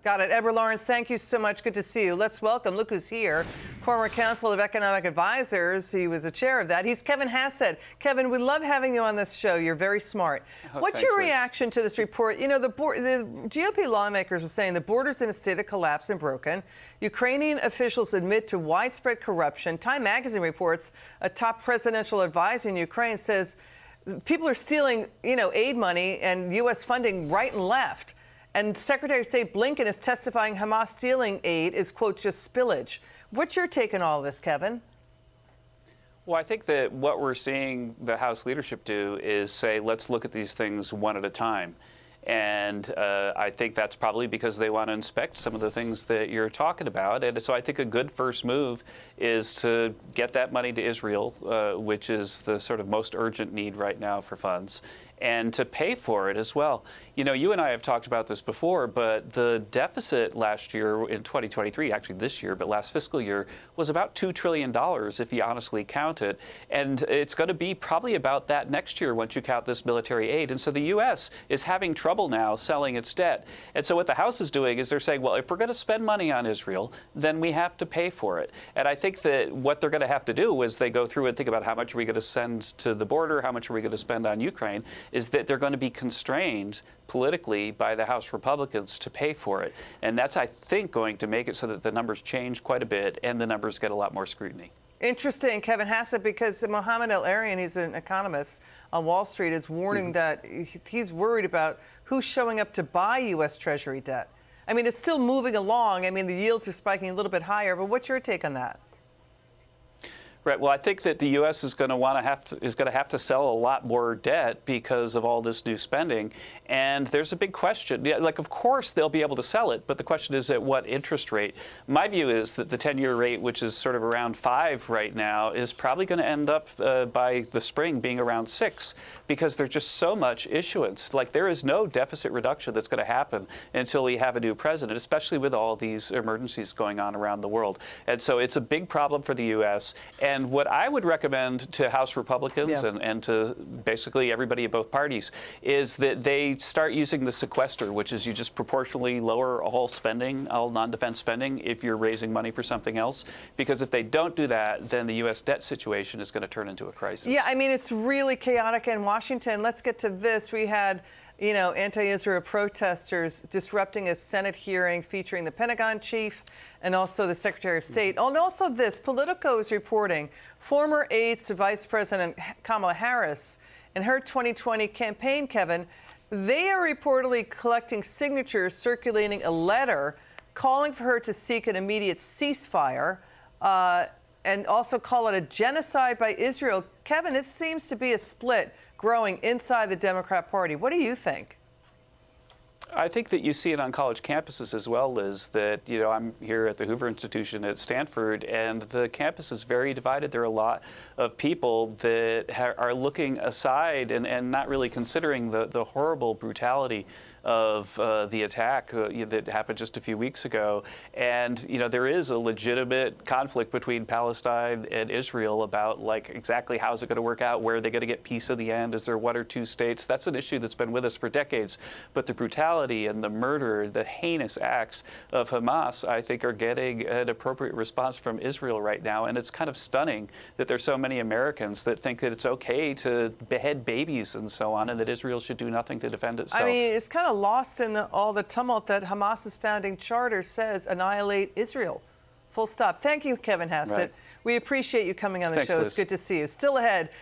Got it. Edward Lawrence, thank you so much. Good to see you. Let's welcome, look who's here, former Council of Economic Advisors. He was the chair of that. He's Kevin Hassett. Kevin, we love having you on this show. You're very smart. What's your reaction to this report? You know, the GOP lawmakers are saying the border's in a state of collapse and broken. Ukrainian officials admit to widespread corruption. Time magazine reports a top presidential advisor in Ukraine says people are stealing, aid money and U.S. funding right and left. And Secretary of State Blinken is testifying Hamas stealing aid is, quote, just spillage. What's your take on all of this, Kevin? Well, I think that what we're seeing the House leadership do is say, let's look at these things one at a time. And I think that's probably because they want to inspect some of the things that you're talking about. And so I think a good first move is to get that money to Israel, which is the sort of most urgent need right now for funds, and to pay for it as well. You know, you and I have talked about this before, but the deficit last year in 2023, actually this year, but last fiscal year, was about $2 trillion if you honestly count it. And it's going to be probably about that next year once you count this military aid. And so the U.S. is having trouble now selling its debt. And so what the House is doing is they're saying, well, if we're going to spend money on Israel, then we have to pay for it. And I think that what they're going to have to do is they go through and think about how much are we going to send to the border, how much are we going to spend on Ukraine, is that they're going to be constrained politically by the House Republicans to pay for it. And that's, I think, going to make it so that the numbers change quite a bit and the numbers get a lot more scrutiny. Interesting, Kevin Hassett, because Mohamed El-Erian, he's an economist on Wall Street, is warning that he's worried about who's showing up to buy U.S. Treasury debt. I mean, it's still moving along. I mean, the yields are spiking a little bit higher, but what's your take on that? Right. Well, I think that the U.S. is going to have to sell a lot more debt because of all this new spending, and there's a big question. Yeah, like, of course, they'll be able to sell it, but the question is at what interest rate. My view is that the 10-year rate, which is sort of around 5 right now, is probably going to end up by the spring being around 6 because there's just so much issuance. Like, there is no deficit reduction that's going to happen until we have a new president, especially with all these emergencies going on around the world. And so it's a big problem for the U.S. And what I would recommend to House Republicans and to basically everybody at both parties is that they start using the sequester, which is you just proportionally lower all spending, all non-defense spending, if you're raising money for something else. Because if they don't do that, then the U.S. debt situation is going to turn into a crisis. Yeah, I mean, it's really chaotic in Washington. Let's get to this. We had anti-Israel protesters disrupting a Senate hearing featuring the Pentagon chief and also the Secretary of State. And also this, Politico is reporting former aides to Vice President Kamala Harris in her 2020 campaign, Kevin, they are reportedly collecting signatures circulating a letter calling for her to seek an immediate ceasefire and also call it a genocide by Israel. Kevin, it seems to be a split growing inside the Democrat Party. What do you think? I think that you see it on college campuses as well, Liz, that, I'm here at the Hoover Institution at Stanford, and the campus is very divided. There are a lot of people that are looking aside and not really considering the horrible brutality of the attack that happened just a few weeks ago. And, there is a legitimate conflict between Palestine and Israel about, like, exactly how is it going to work out? Where are they going to get peace in the end? Is there one or two states? That's an issue that's been with us for decades. But the brutality and the murder, the heinous acts of Hamas, I think, are getting an appropriate response from Israel right now. And it's kind of stunning that there's so many Americans that think that it's okay to behead babies and so on, and that Israel should do nothing to defend itself. I mean, it's kind of lost in all the tumult that Hamas's founding charter says annihilate Israel. Full stop. Thank you, Kevin Hassett. Right. We appreciate you coming on the Thanks, show. Liz. It's good to see you. Still ahead.